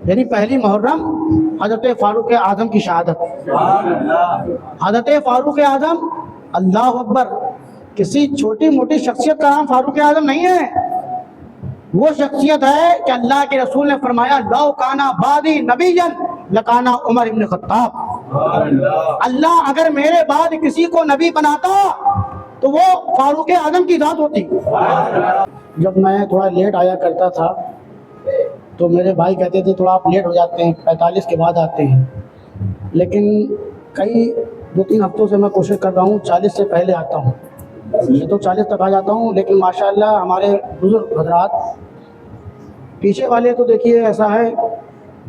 یعنی پہلی محرم حضرت فاروق اعظم کی شہادت. حضرت فاروق اعظم، اللہ اکبر، کسی چھوٹی موٹی شخصیت کا نام فاروق اعظم نہیں ہے. وہ شخصیت ہے کہ اللہ کے رسول نے فرمایا لو کانا بعدی نبیا لکانا عمر ابن خطاب. اللہ اگر میرے بعد کسی کو نبی بناتا تو وہ فاروق اعظم کی ذات ہوتی. جب میں تھوڑا لیٹ آیا کرتا تھا تو میرے بھائی کہتے تھے تھوڑا آپ لیٹ ہو جاتے ہیں، 45 کے بعد آتے ہیں. لیکن کئی 2-3 ہفتوں سے میں کوشش کر رہا ہوں 40 سے پہلے آتا ہوں. یہ تو 40 تک آ جاتا ہوں، لیکن ماشاءاللہ ہمارے بزرگ حضرات پیچھے والے تو دیکھیے ایسا ہے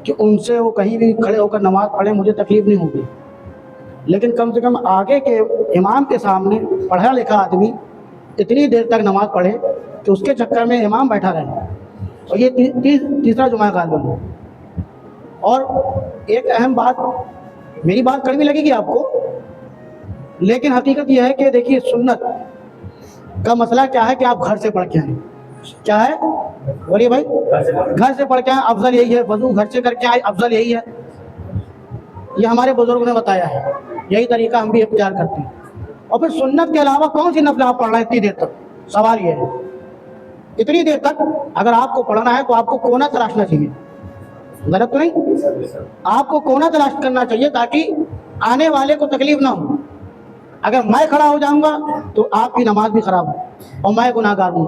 کہ ان سے وہ کہیں بھی کھڑے ہو کر نماز پڑھیں مجھے تکلیف نہیں ہوگی، لیکن کم سے کم آگے کے امام کے سامنے پڑھا لکھا آدمی اتنی دیر تک نماز پڑھے کہ اس کے چکر میں امام بیٹھا رہے. اور یہ تیسرا جمعہ غالباً. اور ایک اہم بات، میری بات کڑوی لگے گی آپ کو، لیکن حقیقت یہ ہے کہ دیکھیے سنت کا مسئلہ کیا ہے کہ آپ گھر سے پڑھ کے آئیں. کیا ہے بولیے بھائی؟ گھر سے پڑھ کے آئیں افضل یہی ہے. وضو گھر سے کر کے آئیں افضل یہی ہے. یہ ہمارے بزرگوں نے بتایا ہے، یہی طریقہ ہم بھی اختیار کرتے ہیں. اور پھر سنت کے علاوہ کون سی نفل آپ پڑھ رہے ہیں اتنی دیر تک؟ سوال یہ ہے اتنی دیر تک اگر آپ کو پڑھنا ہے تو آپ کو کونا تلاشنا چاہیے. غلط تو نہیں؟ آپ کو کونا تلاش کرنا چاہیے تاکہ آنے والے کو تکلیف نہ ہو. اگر میں کھڑا ہو جاؤں گا تو آپ کی نماز بھی خراب ہو اور میں گناہ گار ہوں.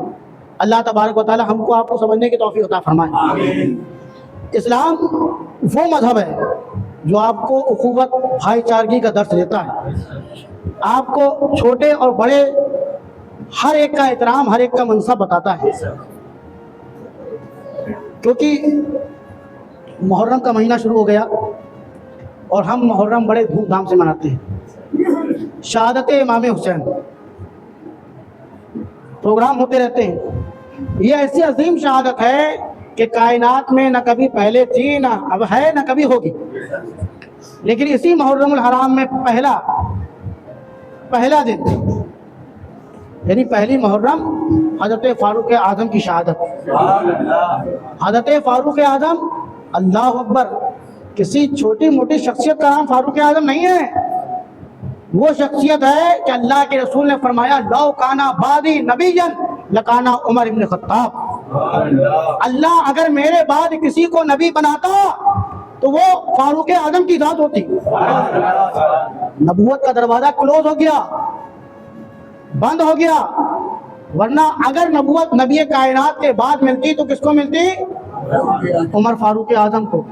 اللہ تبارک و تعالی ہم کو آپ کو سمجھنے کی توفیق عطا فرمائے. اسلام وہ مذہب ہے جو آپ کو اخوت بھائی چارگی کا درس دیتا ہے. آپ کو چھوٹے اور بڑے ہر ایک کا احترام، ہر ایک کا منصب بتاتا ہے. کیونکہ محرم کا مہینہ شروع ہو گیا اور ہم محرم بڑے دھوم دھام سے مناتے ہیں. شہادت امام حسین پروگرام ہوتے رہتے ہیں. یہ ایسی عظیم شہادت ہے کہ کائنات میں نہ کبھی پہلے تھی، نہ اب ہے، نہ کبھی ہوگی. لیکن اسی محرم الحرام میں پہلا دن یعنی پہلی محرم حضرت فاروق اعظم کی شہادت. حضرت فاروق اعظم، اللہ اکبر، کسی چھوٹی موٹی شخصیت کا نام فاروق اعظم نہیں ہے. وہ شخصیت ہے کہ اللہ کے رسول نے فرمایا لو کانا بعدی نبیا لکانا عمر ابن خطاب. اللہ اگر میرے بعد کسی کو نبی بناتا تو وہ فاروق اعظم کی ذات ہوتی. نبوت کا دروازہ کلوز ہو گیا، بند ہو گیا. ورنہ اگر نبوت نبی کائنات کے بعد ملتی تو کس کو ملتی؟ عمر فاروق اعظم کو.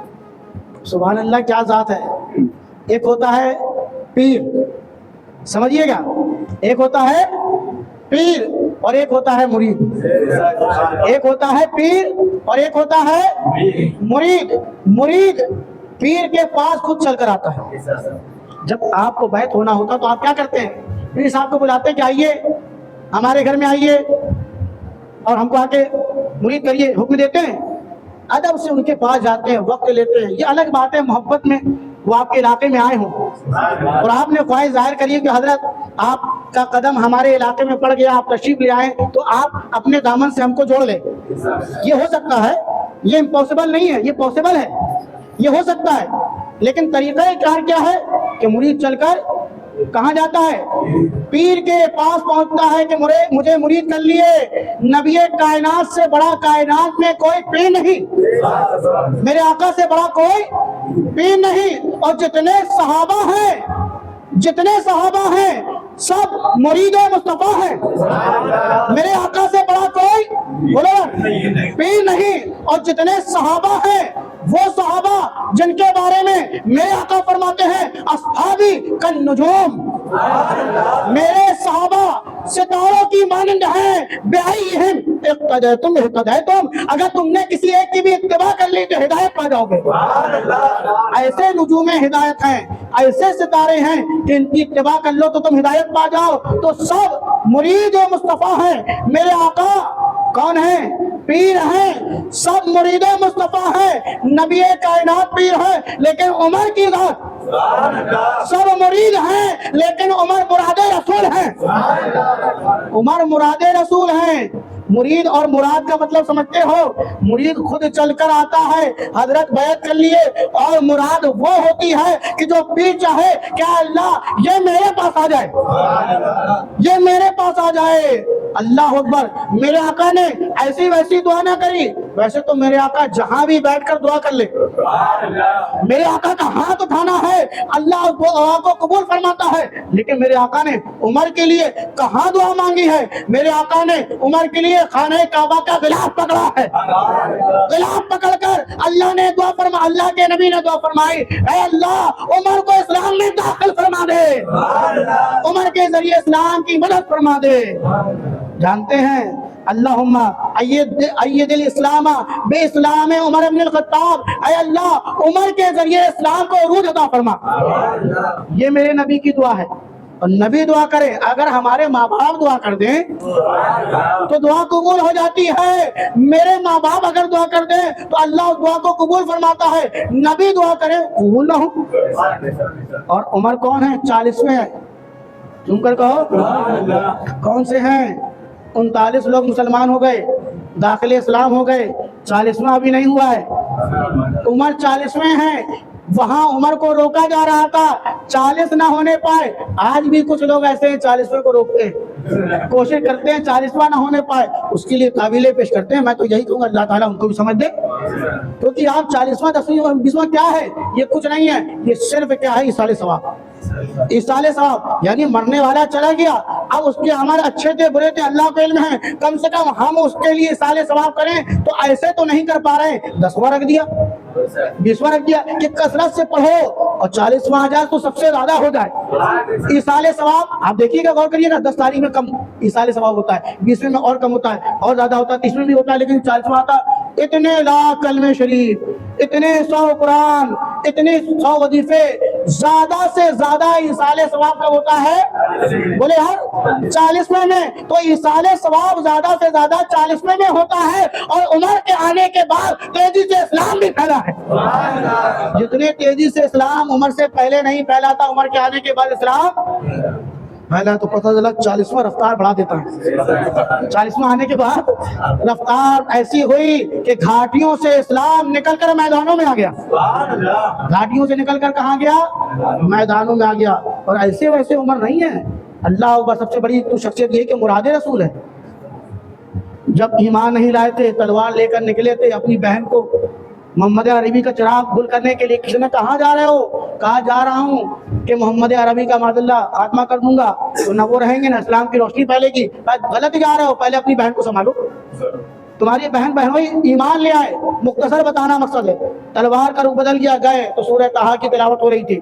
سبحان اللہ، کیا ذات ہے. ایک ہوتا ہے پیر، سمجھیے گا، ایک ہوتا ہے پیر اور ایک ہوتا ہے مرید. ایک ہوتا ہے پیر اور ایک ہوتا ہے مرید. مرید پیر کے پاس خود چل کر آتا ہے. جب آپ کو بیعت ہونا ہوتا تو آپ کیا کرتے ہیں؟ پیر صاحب کو بلاتے ہیں کہ آئیے ہمارے گھر میں آئیے اور ہم کو آ کے مرید کریے، حکم دیتے ہیں. ادب سے ان کے پاس جاتے ہیں، وقت لیتے ہیں. یہ الگ بات ہے محبت میں وہ آپ کے علاقے میں آئے ہوں اور آپ نے خواہش ظاہر کری کہ حضرت آپ کا قدم ہمارے علاقے میں پڑ گیا، آپ تشریف لے آئیں تو آپ اپنے دامن سے ہم کو جوڑ لیں. یہ ہو سکتا ہے، یہ امپاسبل نہیں ہے، یہ پاسبل ہے، یہ ہو سکتا ہے. لیکن طریقہ کار کیا ہے کہ مرید چل کر کہاں جاتا ہے؟ پیر کے پاس پہنچتا ہے کہ مجھے مرید کر لیے. نبی کائنات سے بڑا کائنات میں کوئی پیر نہیں، میرے آقا سے بڑا کوئی پیر نہیں. اور جتنے صحابہ ہیں سب مرید مصطفیٰ ہیں. میرے آقا سے بڑا کوئی پیر نہیں. اور جتنے صحابہ ہیں وہ صحابہ جن کے بارے میں میرے آقا فرماتے ہیں اصحابی کالنجوم، میرے صحابہ ستاروں کی مانند ہیں. بِأَيِّهِمْ اقتدیتم اہتدیتم، اگر تم نے کسی ایک کی بھی اتباع کر لی تو ہدایت پا جاؤ گے. ایسے نجوم ہدایت ہیں، ایسے ستارے ہیں کہ ان کی اتباع کر لو تو تم ہدایت پا جاؤ. تو سب مرید و مصطفیٰ ہیں. میرے آقا کون ہیں؟ پیر ہیں. سب مرید مصطفیٰ ہیں. نبی کائنات پیر ہے لیکن عمر کی ذات. سب مرید ہیں لیکن عمر مراد رسول ہیں. عمر مراد رسول ہیں. مرید اور مراد کا مطلب سمجھتے ہو؟ مرید خود چل کر آتا ہے، حضرت بیعت کر لیے، اور مراد وہ ہوتی ہے کہ جو بھی چاہے کہ اللہ یہ میرے پاس آ جائے، یہ میرے پاس آ جائے۔ اللہ اکبر۔ میرے آقا نے ایسی ویسی دعا نہ کری، ویسے تو میرے آقا جہاں بھی بیٹھ کر دعا کر لے، میرے آقا کا ہاتھ اٹھانا ہے اللہ دعا کو قبول فرماتا ہے، لیکن میرے آقا نے عمر کے لیے کہاں دعا مانگی ہے؟ میرے آقا نے عمر کے لیے خانہ کعبہ کا غلاف پکڑا ہے، غلاف پکڑ کر اللہ نے دعا فرما، اللہ کے نبی نے دعا فرمائی، اے اللہ عمر کو اسلام میں داخل فرما دے، عمر کے ذریعے اسلام کی مدد فرما دے۔ جانتے ہیں اللہم اید الاسلام بے اسلام عمر بن الخطاب، اے اللہ عمر کے ذریعے اسلام کو عروج عطا فرما۔ یہ میرے نبی کی دعا ہے، اور نبی دعا کرے، اگر ہمارے ماں باپ دعا کر دیں تو دعا قبول ہو جاتی ہے، میرے ماں باپ اگر دعا کر دیں تو اللہ دعا کو قبول فرماتا ہے، نبی دعا کرے قبول نہ ہو۔ اور عمر کون ہے؟ 40ویں ہیں، تم کر کہو کون سے ہیں؟ 39 لوگ مسلمان ہو گئے، داخل اسلام ہو گئے، 40واں ابھی نہیں ہوا ہے، عمر 40ویں ہیں۔ وہاں عمر کو روکا جا رہا تھا، 40 نہ ہونے پائے۔ آج بھی کچھ لوگ ایسے ہیں 40ویں کو روکتے ہیں، کوشش کرتے ہیں 40واں نہ ہونے پائے، اس کے لیے قابلیں پیش کرتے ہیں۔ میں تو یہی کہوں گا اللہ تعالیٰ ان کو بھی سمجھ دے، کیونکہ آپ 40واں 10واں 20واں کیا ہے؟ یہ کچھ نہیں ہے، یہ صرف کیا ہے؟ ایصال ثواب، ایصال ثواب، یعنی مرنے والا چلا گیا، اب اس کے عمل اچھے تھے برے تھے اللہ کو علم ہے، کم سے کم ہم اس کے لیے ایصال ثواب کریں، تو ایسے تو نہیں کر پا رہے، 10واں رکھ دیا، 20واں رکھ دیا کہ کثرت سے پڑھو اور 40واں آ جائے تو سب سے زیادہ ہو جائے۔ ایصال ثواب آپ دیکھیے گا، غور کریے گا، 10 تاریخ میں کم ایصال ثواب ہوتا ہے، 20ویں میں اور کم ہوتا ہے، اور زیادہ ہوتا ہے، 30ویں بھی ہوتا ہے، لیکن 40واں آتا ہے۔ اتنے لاکھ کلمے شریف، اتنے 100 قرآن، اتنے 100 وظیفے، زیادہ سے زیادہ ایصال ثواب کب ہوتا ہے؟ بولے ہر 40ویں میں، تو ایصال ثواب زیادہ سے زیادہ 40ویں میں ہوتا ہے، اور عمر کے آنے کے بعد تیزی سے اسلام بھی پھیلا ہے۔ جتنے تیزی سے اسلام عمر سے پہلے نہیں پھیلا تھا، عمر کے آنے کے بعد اسلام پہلا، تو پتہ چلا 40واں رفتار بڑھا دیتا ہے۔ 40واں آنے کے بعد رفتار ایسی ہوئی کہ گھاٹیوں سے اسلام نکل کر میدانوں میں آ گیا، گھاٹیوں سے نکل کر کہاں گیا؟ میدانوں میں آ گیا۔ اور ایسے ویسے عمر نہیں ہے، اللہ اکبر، سب سے بڑی تو شخصیت یہ کہ مراد رسول ہے۔ جب ایمان نہیں لائے تھے، تلوار لے کر نکلے تھے اپنی بہن کو محمد عربی کا چراغ گل کرنے کے لیے، کسی نے کہاں جا رہے ہو؟ کہا جا رہا ہوں کہ محمد عربی کا معاذ اللہ خاتمہ کر دوں گا، تو نہ وہ رہیں گے نہ اسلام کی روشنی پھیلے گی۔ غلط جا رہے ہو، پہلے اپنی بہن کو سنبھالو، تمہاری بہنوئی ایمان لے آئے، مختصر بتانا مقصد ہے۔ تلوار کا رخ بدل گیا، گئے تو سورہ طٰہٰ کی تلاوت ہو رہی تھی،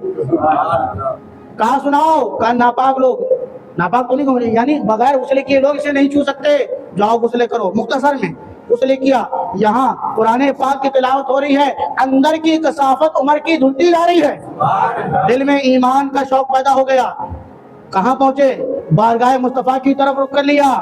کہا سناؤ، کہا ناپاک لوگ، ناپاک تو نہیں گھوم رہے، یعنی بغیر غسل کیے لوگ اسے نہیں چھو سکتے، جاؤ غسل کرو۔ مختصر میں غسل کیا، یہاں قرآن پاک کی تلاوت ہو رہی ہے، اندر کی کثافت عمر کی دھلتی جا رہی ہے، دل میں ایمان کا شوق پیدا ہو گیا۔ کہاں پہنچے؟ بارگاہ مصطفیٰ کی طرف رخ کر لیا۔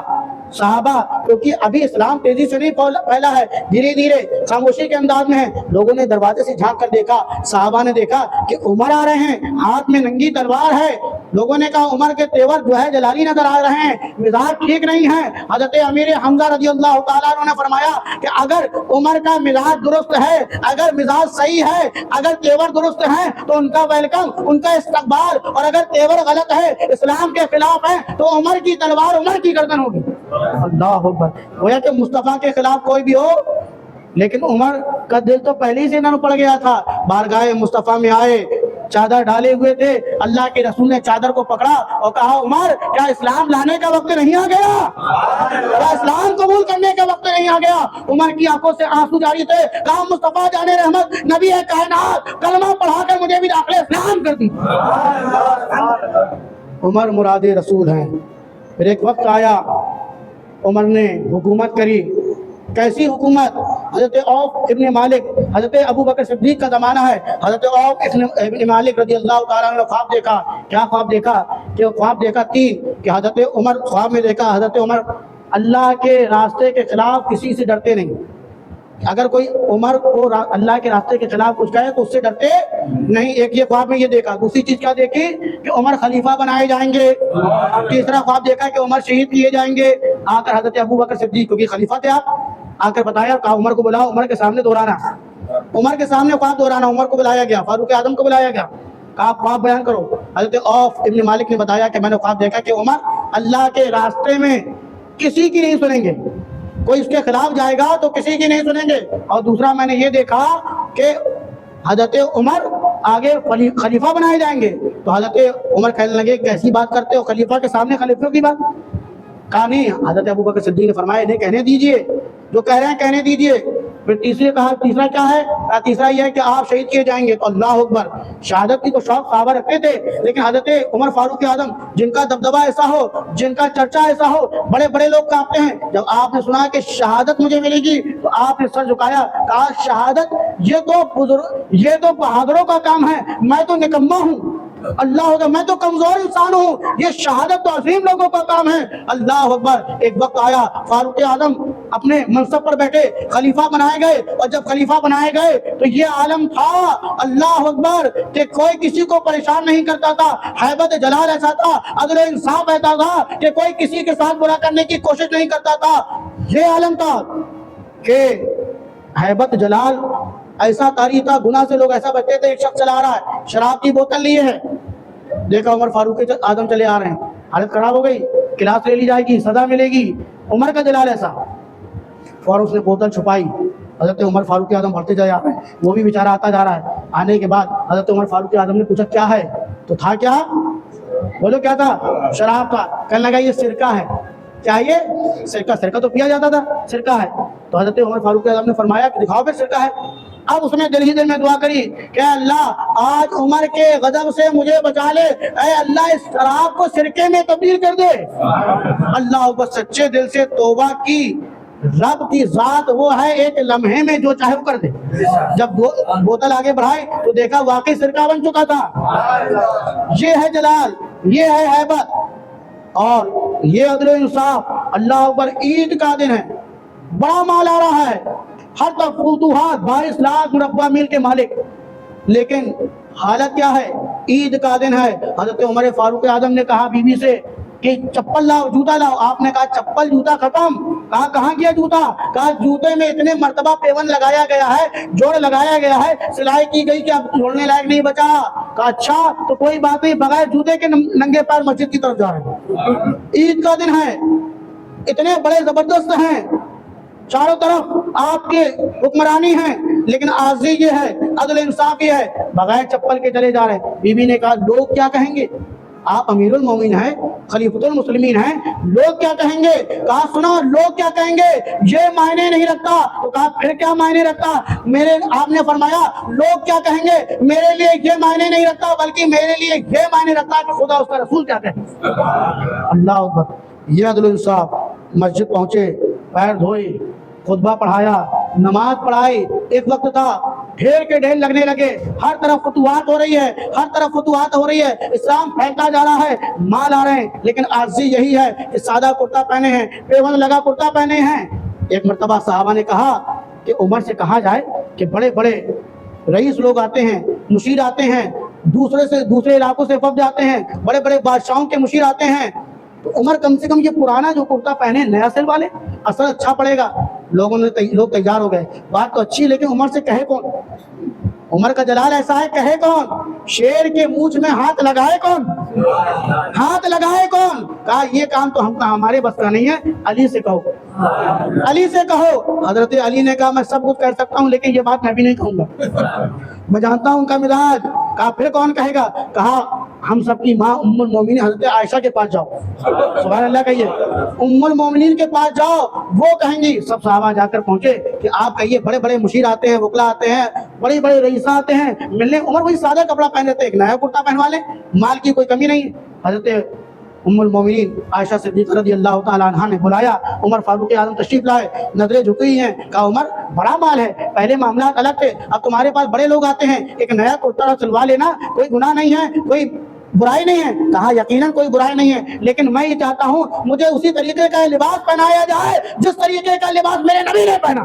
صحابہ، کیونکہ ابھی اسلام تیزی سے نہیں پھیلا ہے، دھیرے دھیرے خاموشی کے انداز میں ہے، لوگوں نے دروازے سے جھانک کر دیکھا، صحابہ نے دیکھا کہ عمر آ رہے ہیں، ہاتھ میں ننگی تلوار ہے۔ لوگوں نے کہا عمر کے تیور جو ہے جلالی نظر آ رہے ہیں، مزاج ٹھیک نہیں ہے۔ حضرت امیر حمزہ رضی اللہ تعالیٰ عنہ نے فرمایا کہ اگر عمر کا مزاج درست ہے، اگر مزاج صحیح ہے، اگر تیور درست ہیں تو ان کا ویلکم، ان کا استقبال، اور اگر تیور غلط ہے، اسلام کے خلاف ہے، تو عمر کی تلوار عمر کی گردن ہوگی۔ اللہ اکبر۔ گویا کہ مصطفیٰ کے خلاف کوئی بھی ہو، لیکن عمر کا دل تو پہلے ہی سے نرم پڑ گیا تھا۔ بارگاہ مصطفیٰ میں آئے، چادر ڈالے ہوئے تھے، اللہ کے رسول نے چادر کو پکڑا اور کہا عمر، کیا اسلام لانے کا وقت نہیں آ گیا؟ کیا اسلام قبول کرنے کا وقت نہیں آ گیا؟ عمر کی آنکھوں سے آنسو جاری تھے، کہا مصطفیٰ جان رحمت، نبی کائنات، کلمہ پڑھا کر مجھے بھی داخل اسلام کر دی۔ عمر مراد رسول ہیں۔ پھر ایک وقت آیا، عمر نے حکومت کری۔ کیسی حکومت؟ حضرت عوف ابن مالک، حضرت ابو بکر صدیق کا زمانہ ہے، حضرت عوف ابن مالک رضی اللہ تعالیٰ عنہ نے خواب دیکھا۔ کیا خواب دیکھا؟ کہ خواب دیکھا کہ حضرت عمر، خواب میں دیکھا حضرت عمر اللہ کے راستے کے خلاف کسی سے ڈرتے نہیں۔ اگر کوئی عمر کو اللہ کے راستے کے خلاف کچھ کہے تو اس سے ڈرتے نہیں۔ ایک یہ خواب میں یہ دیکھا۔ دوسری چیز کیا دیکھی؟ کہ عمر خلیفہ بنائے جائیں گے۔ تیسرا خواب دیکھا کہ عمر شہید کیے جائیں گے۔ آ کر حضرت ابو بکر صدیق کیونکہ خلیفہ تھے آپ، آ کر بتایا، کہا عمر کو بلاؤ، عمر کے سامنے دہرانا، عمر کے سامنے خواب دہرانا، عمر کو بلایا گیا، فاروق اعظم کو بلایا گیا، کہا خواب بیان کرو۔ حضرت عوف ابن مالک نے بتایا کہ میں نے خواب دیکھا کہ عمر اللہ کے راستے میں کسی کی نہیں سنیں گے، کوئی اس کے خلاف جائے گا تو کسی کی نہیں سنیں گے، اور دوسرا میں نے یہ دیکھا کہ حضرت عمر آگے خلیفہ بنائے جائیں گے۔ تو حضرت عمر کہنے لگے کیسی بات کرتے ہو، خلیفہ کے سامنے خلیفوں کی بات؟ کہا نہیں، حضرت ابو بکر صدیق نے فرمایا انہیں کہنے دیجئے، جو کہہ رہے ہیں کہنے دیجئے۔ پھر تیسرا کیا ہے؟ تیسرا یہ ہے کہ آپ شہید کیے جائیں گے۔ تو اللہ اکبر، شہادت کی تو شوق صحابہ رکھتے تھے، لیکن حضرت عمر فاروق اعظم جن کا دبدبہ ایسا ہو، جن کا چرچا ایسا ہو، بڑے بڑے لوگ کانپتے ہیں۔ جب آپ نے سنا کہ شہادت مجھے ملے گی تو آپ نے سر جھکایا، کہا شہادت یہ تو بہادروں کا کام ہے، میں تو نکما ہوں، اللہ اکبر، میں تو کمزور انسان ہوں، یہ شہادت تو عظیم لوگوں کا کام ہے۔ اللہ اکبر، ایک وقت آیا فاروق اعظم اپنے منصب پر بیٹھے، خلیفہ بنائے گئے، اور جب خلیفہ بنائے گئے تو یہ عالم تھا اللہ اکبر کہ کوئی کسی کو پریشان نہیں کرتا تھا، ہیبت جلال ایسا تھا، عدل و انصاف ایسا تھا کہ کوئی کسی کے ساتھ برا کرنے کی کوشش نہیں کرتا تھا۔ یہ عالم تھا کہ ہیبت جلال ایسا طاری تھا، گناہ سے لوگ ایسا بچتے تھے، ایک شخص چلا رہا ہے، شراب کی بوتل لیے ہے، دیکھا عمر فاروق اعظم چلے آ رہے ہیں، حالت خراب ہو گئی، کلاس لے لی جائے گی، سزا ملے گی، عمر کا جلال ایسا، فوراً اس نے بوتل چھپائی، حضرت عمر فاروق اعظم بڑھتے جا رہے ہیں، وہ بھی بیچارہ آتا جا رہا ہے، آنے کے بعد حضرت عمر فاروق اعظم نے پوچھا کیا ہے؟ تو تھا کیا؟ بولو کیا تھا؟ شراب تھا۔ کہنے لگا یہ سرکہ ہے۔ کیا یہ سرکہ تو پیا جاتا تھا، سرکہ ہے۔ تو حضرت عمر فاروق اعظم نے فرمایا کہ دکھاؤ پھر سرکہ ہے۔ اب اس نے دل ہی دل میں دعا کری کہ اللہ آج عمر کے غضب سے مجھے بچا لے، اے اللہ اس شراب کو سرکے میں تبدیل کر دے۔ اللہ اکبر، سچے دل سے توبہ کی، رب کی ذات وہ ہے ایک لمحے میں جو چاہے وہ کر دے۔ جب بوتل آگے بڑھائے تو دیکھا واقعی سرکہ بن چکا تھا۔ یہ ہے جلال، یہ ہے ہیبت، اور یہ عدل و انصاف۔ اللہ اکبر، عید کا دن ہے، بڑا مال آ رہا ہے، ہر طرف فتوحات، 22 لاکھ مربع میل کے مالک، لیکن حالت کیا ہے؟ عید کا دن ہے۔ حضرت عمر فاروق اعظم نے کہا بیوی سے کہ چپل لاؤ، جوتا لاؤ۔ آپ نے کہا چپل جوتا ختم۔ کہا کہاں گیا جوتا؟ کہا جوتے میں اتنے مرتبہ پیون لگایا گیا ہے، جوڑ لگایا گیا ہے، سلائی کی گئی کہ اب جوڑنے لائق نہیں بچا۔ کہا اچھا تو کوئی بات نہیں، بغیر جوتے کے ننگے پیر مسجد کی طرف جا رہے ہیں۔ عید کا دن ہے، اتنے بڑے زبردست ہیں، چاروں طرف آپ کے حکمرانی ہیں، لیکن عاجزی یہ ہے، عدل انصاف یہ ہے، بغیر چپل کے چلے جا رہے ہیں۔ بیوی نے کہا لوگ کیا کہیں گے؟ آپ امیر المومنین ہیں، خلیفۃ المسلمین ہیں، لوگ کیا کہیں گے؟ کہا سنو، لوگ کیا کہیں گے یہ معنی نہیں رکھتا۔ تو کہا پھر کیا معنی رکھتا؟ آپ نے فرمایا لوگ کیا کہیں گے میرے لیے یہ معنی نہیں رکھتا، بلکہ میرے لیے یہ معنی رکھتا کہ خدا اس کا رسول کیا کہیں۔ اللہ اکبر، یہ عدل انصاف۔ مسجد پہنچے، پیر دھوئے، خطبہ پڑھایا، نماز پڑھائی۔ ایک وقت تھا ڈھیر کے ڈھیر لگنے لگے، ہر طرف فتوحات ہو رہی ہے، ہر طرف فتوحات ہو رہی ہے، اسلام پھیلتا جا رہا ہے، مال آ رہے ہیں، لیکن عاجزی یہی ہے کہ سادہ کرتا پہنے ہیں، پیون لگا کرتا پہنے ہیں۔ ایک مرتبہ صحابہ نے کہا کہ عمر سے کہا جائے کہ بڑے بڑے رئیس لوگ آتے ہیں، مشیر آتے ہیں، دوسرے علاقوں سے وفد آتے ہیں، بڑے بڑے بادشاہوں کے مشیر آتے ہیں، تو عمر کم سے کم یہ پرانا جو کرتا پہنے نیا سل والے، اثر اچھا پڑے گا۔ لوگ تیار ہو گئے، بات تو اچھی، لیکن عمر سے کہے کون؟ عمر کا جلال ایسا ہے، کہے کون؟ شیر کے مونچھ میں ہاتھ لگائے کون؟ ہاتھ لگائے کون؟ کہا یہ کام تو ہمارے بس کا نہیں ہے، علی سے کہو، علی سے کہو۔ حضرت علی نے کہا میں سب کچھ کر سکتا ہوں، لیکن یہ بات میں بھی نہیں کہوں گا، میں جانتا ہوں ان کا مزاج۔ کہا پھر کون کہے گا؟ کہا ہم سب کی ماں ام المومنین حضرت عائشہ کے پاس جاؤ، سبحان اللہ کہیے، ام المومنین کے پاس جاؤ، وہ کہیں گی۔ سب صحابہ جا کر پہنچے کہ آپ کہیے بڑے بڑے مشیر آتے ہیں، وکلا آتے ہیں، بڑے بڑے رئیسہ آتے ہیں ملنے۔ عمر وہی سادہ کپڑا پہنے تھے، ایک نیا کرتا پہنوا لیں، مال کی کوئی کمی نہیں۔ حضرت ام المومنین عائشہ صدیقہ رضی اللہ تعالیٰ عنہ نے بلایا، عمر فاروق اعظم تشریف لائے، نظریں جھکی ہیں۔ کہا عمر بڑا مال ہے، پہلے معاملات الگ تھے، اب تمہارے پاس بڑے لوگ آتے ہیں، ایک نیا کرتا سلوا لینا کوئی گناہ نہیں ہے، کوئی برائی نہیں ہے۔ کہا یقیناً کوئی برائی نہیں ہے، لیکن میں یہ چاہتا ہوں مجھے اسی طریقے کا لباس پہنایا جائے جس طریقے کا لباس میرے نبی نے پہنا۔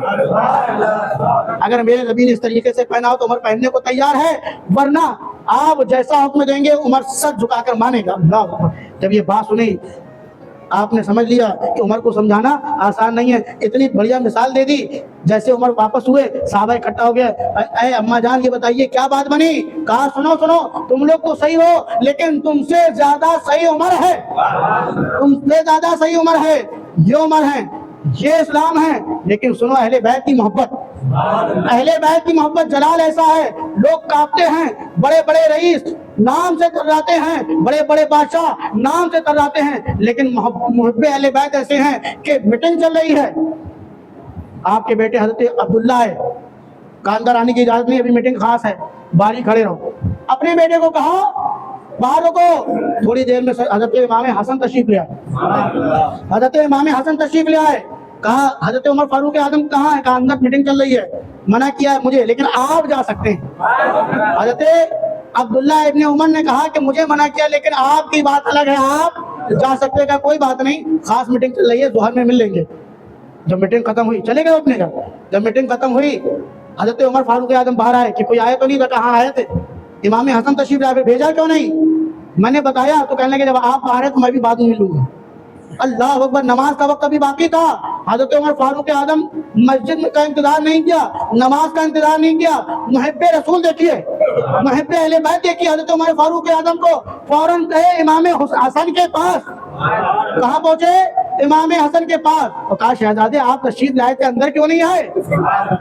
اگر میرے نبی نے اس طریقے سے پہنا ہو تو عمر پہننے کو تیار ہے، ورنہ آپ جیسا حکم دیں گے عمر سر جھکا کر مانے گا۔ اللہ اکبر۔ جب یہ بات سنی آپ نے سمجھ لیا کہ عمر کو سمجھانا آسان نہیں ہے. اتنی بڑھیا مثال دے دی. جیسے عمر واپس ہوئے, صحابہ اکٹھا ہو گیا, اے اماں جان یہ بتائیے کیا بات بنی؟ کہا سنو سنو, تم لوگ تو صحیح ہو لیکن تم سے زیادہ صحیح عمر ہے, تم سے زیادہ صحیح عمر ہے. یہ عمر ہے, یہ اسلام ہے. لیکن سنو اہل بیت کی محبت, اہل بیت کی محبت جلال ایسا ہے, لوگ کانپتے ہیں, بڑے بڑے رئیس نام سے تراتے ہیں, بڑے بڑے بادشاہ نام سے تراتے ہیں, لیکن محب اہل بیت ایسے ہیں کہ میٹنگ چل رہی ہے, آپ کے بیٹے حضرت عبداللہ ہے, کاندار آنے کی اجازت نہیں, ابھی میٹنگ خاص ہے, باہر کھڑے رہو. اپنے بیٹے کو کہا باہر رکو. تھوڑی دیر میں حضرت امام حسن تشریف لے آئے, حضرت امام حسن تشریف لے آئے. کہا حضرت عمر فاروق اعظم کہاں ہے؟ کہا اندر میٹنگ چل رہی ہے, منع کیا ہے مجھے, لیکن آپ جا سکتے ہیں. حضرت عبداللہ ابن عمر نے کہا کہ مجھے منع کیا لیکن آپ کی بات الگ ہے, آپ جا سکتے. کا کوئی بات نہیں, خاص میٹنگ چل رہی ہے, ظہر میں مل لیں گے. جب میٹنگ ختم ہوئی چلے گئے اپنے گھر. جب میٹنگ ختم ہوئی حضرت عمر فاروق اعظم باہر آئے کہ کوئی آئے تو نہیں تھا. کہاں آئے تھے؟ امام حسن تشریف لائے. بھیجا کیوں نہیں؟ میں نے بتایا تو کہنے لگے جب آپ باہر ہیں تو میں بھی بعد میں ملوں گا. اللہ اکبر. نماز کا وقت ابھی باقی تھا. حضرت عمر فاروق اعظم مسجد کا انتظار نہیں کیا, نماز کا انتظار نہیں کیا. محب رسول دیکھیے, محب اہل بیت دیکھیے, حضرت عمر فاروق اعظم کو فوراً کہے امام حسن کے پاس. کہاں پہنچے؟ امام حسن کے پاس. اور کہا شہزادے آپ تشریف لائے تھے, اندر کیوں نہیں آئے؟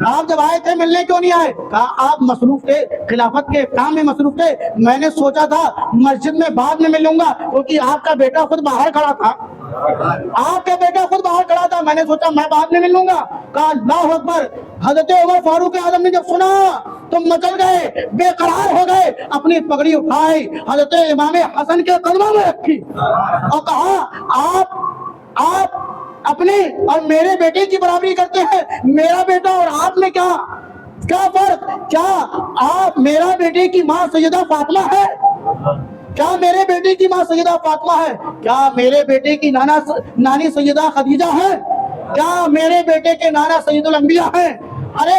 آپ جب آئے تھے ملنے کیوں نہیں آئے؟ کہا آپ مصروف تھے, خلافت کے کام میں مصروف تھے, میں نے سوچا تھا مسجد میں بعد میں ملوں گا, کیونکہ آپ کا بیٹا خود باہر کھڑا تھا, آپ کا بیٹا خود باہر کھڑا تھا, میں نے سوچا میں بعد میں ملوں گا. کہا اللہ اکبر. حضرت عمر فاروق اعظم نے جب سنا تو مچل گئے, بے قرار ہو گئے, اپنی پگڑی اٹھائی, حضرت امام حسن کے قدموں میں رکھی اور کہا آپ اپنے اور میرے بیٹے کی برابری کرتے ہیں. میرا بیٹا اور آپ میں کیا فرق؟ کیا آپ میرا بیٹے کی ماں سیدہ فاطمہ ہے؟ کیا میرے بیٹے کی ماں سیدہ فاطمہ ہے؟ کیا میرے بیٹے کی نانی سیدہ خدیجہ ہے؟ کیا میرے بیٹے کے نانا سید الانبیاء ہیں؟ ارے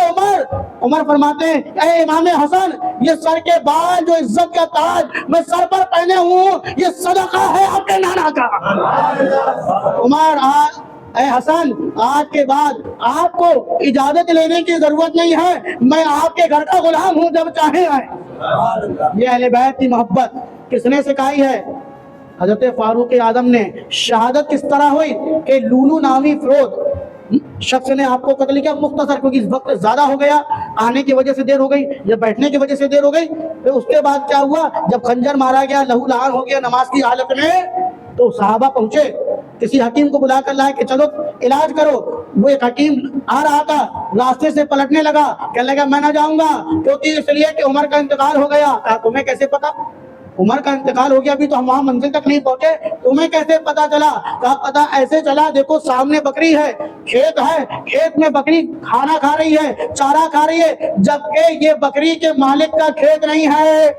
عمر فرماتے ہیں اے امام حسن, یہ سر کے بال جو عزت کا تاج میں سر پر پہنے ہوں, یہ صدقہ ہے آپ کے نانا کا. عمر اے حسن, آج کے بعد آپ کو اجازت لینے کی ضرورت نہیں ہے, میں آپ کے گھر کا غلام ہوں, جب چاہیں آئیں. یہ اہل بیت کی محبت کس نے سکھائی ہے؟ حضرت فاروق اعظم نے. شہادت کس طرح ہوئی کہ لولو نامی فروز شخص نے آپ کو قتل کیا, مختصر, کیونکہ وقت زیادہ ہو گیا, آنے کی وجہ سے دیر ہو گئی یا بیٹھنے کی وجہ سے دیر ہو گئی. پھر اس کے بعد کیا ہوا, جب خنجر مارا گیا, لہو لہان ہو گیا نماز کی حالت میں, تو صحابہ پہنچے, کسی حکیم کو بلا کر لائے کہ چلو علاج کرو. وہ ایک حکیم آ رہا تھا, راستے سے پلٹنے لگا, کہنے لگا میں نہ جاؤں گا, کیونکہ اس لیے کہ عمر کا انتقال ہو گیا. کہا تمہیں کیسے پتا؟ عمر کا انتقال ہو گیا, ابھی تو ہم وہاں منزل تک نہیں پہنچے, تمہیں کیسے پتا چلا؟ کہا پتا ایسے چلا, دیکھو سامنے بکری ہے, کھیت ہے, کھیت میں بکری کھانا کھا رہی ہے, چارہ کھا رہی ہے, جبکہ یہ بکری کے مالک کا کھیت نہیں ہے,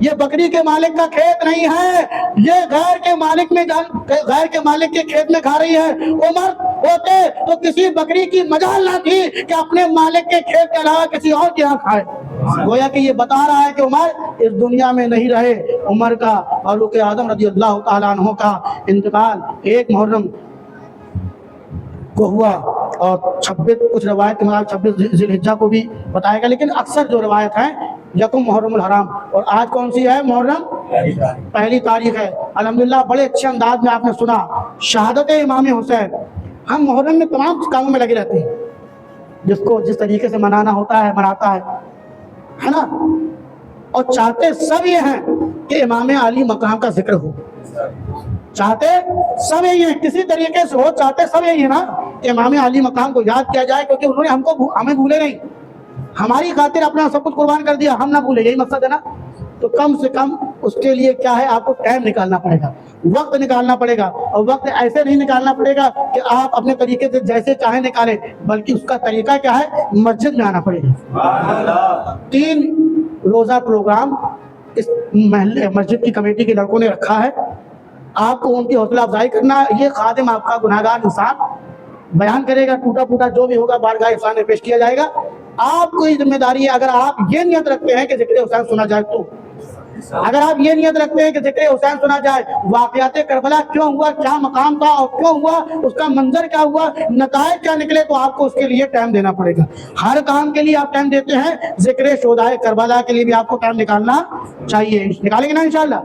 یہ بکری کے مالک کا کھیت نہیں ہے, یہ غیر کے مالک کے کھیت میں کھا رہی ہے. عمر ہوتے تو کسی بکری کی مجال نہ تھی کہ اپنے مالک کے کھیت کے علاوہ کسی اور کے یہاں کھائے. گویا کہ یہ بتا رہا ہے کہ عمر اس دنیا میں نہیں رہے. عمر کا فاروق اعظم رضی اللہ تعالیٰ عنہ کا انتقال 1 محرم کو ہوا, اور 26 کچھ روایت کے مطابق 26 ذی الحجہ کو بھی بتائے گا, لیکن اکثر جو روایت ہیں 1 محرم الحرام. اور آج کون سی ہے؟ محرم پہلی تاریخ ہے. الحمدللہ بڑے اچھے انداز میں آپ نے سنا شہادت امام حسین. ہم محرم میں تمام کاموں میں لگے رہتے ہیں, جس کو جس طریقے سے منانا ہوتا ہے مناتا ہے نا, اور چاہتے سب یہ ہیں کہ امام علی مقام کا ذکر ہو, چاہتے سب یہی ہیں, کسی طریقے سے ہو, چاہتے سب یہی ہے نا کہ امام علی مقام کو یاد کیا جائے, کیونکہ انہوں نے ہمیں بھولے نہیں, ہماری خاطر اپنا سب کچھ قربان کر دیا, ہم نہ بھولے, یہی مقصد ہے نا. تو کم سے کم اس کے لیے کیا ہے, آپ کو ٹائم نکالنا پڑے گا, وقت نکالنا پڑے گا, اور وقت ایسے نہیں نکالنا پڑے گا کہ آپ اپنے طریقے سے جیسے چاہیں نکالیں, بلکہ اس کا طریقہ کیا ہے, مسجد میں آنا پڑے گا. 3 روزہ پروگرام اس محلے مسجد کی کمیٹی کے لڑکوں نے رکھا ہے. آپ کو ان کی حوصلہ افزائی کرنا. یہ خادم آپ کا گناہگار انسان بیان کرے گا, ٹوٹا پھوٹا جو بھی ہوگا بارگاہ احسان میں پیش کیا جائے گا. آپ کو یہ ذمہ داری ہے, اگر آپ یہ نیت رکھتے ہیں کہ ذکر حسین سنا جائے تو اگر آپ یہ نیت رکھتے ہیں کہ ذکر حسین سنا جائے، واقعات کربلا کیوں ہوا، کیا مقام تھا اور کیوں ہوا، اس کا منظر کیا ہوا، نتائج کیا نکلے، تو آپ کو اس کے لیے ٹائم دینا پڑے گا۔ ہر کام کے لیے آپ ٹائم دیتے ہیں، ذکر شہدائے کربلا کے لیے بھی آپ کو ٹائم نکالنا چاہیے۔ نکالیں گے نا انشاءاللہ؟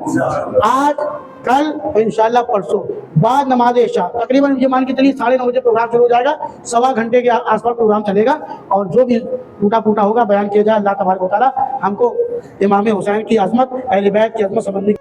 آج، کل، انشاءاللہ پرسوں بعد نماز عشاء تقریباً یہ مان کے چلیے 9:30 بجے پروگرام شروع ہو جائے گا، سوا گھنٹے کے آس پاس پروگرام چلے گا، اور جو بھی ٹوٹا پھوٹا ہوگا بیان کیا جائے۔ اللہ تبارک و تعالیٰ ہم کو امام حسین کی عظمت، اہل بیت کی عظمت سمجھنے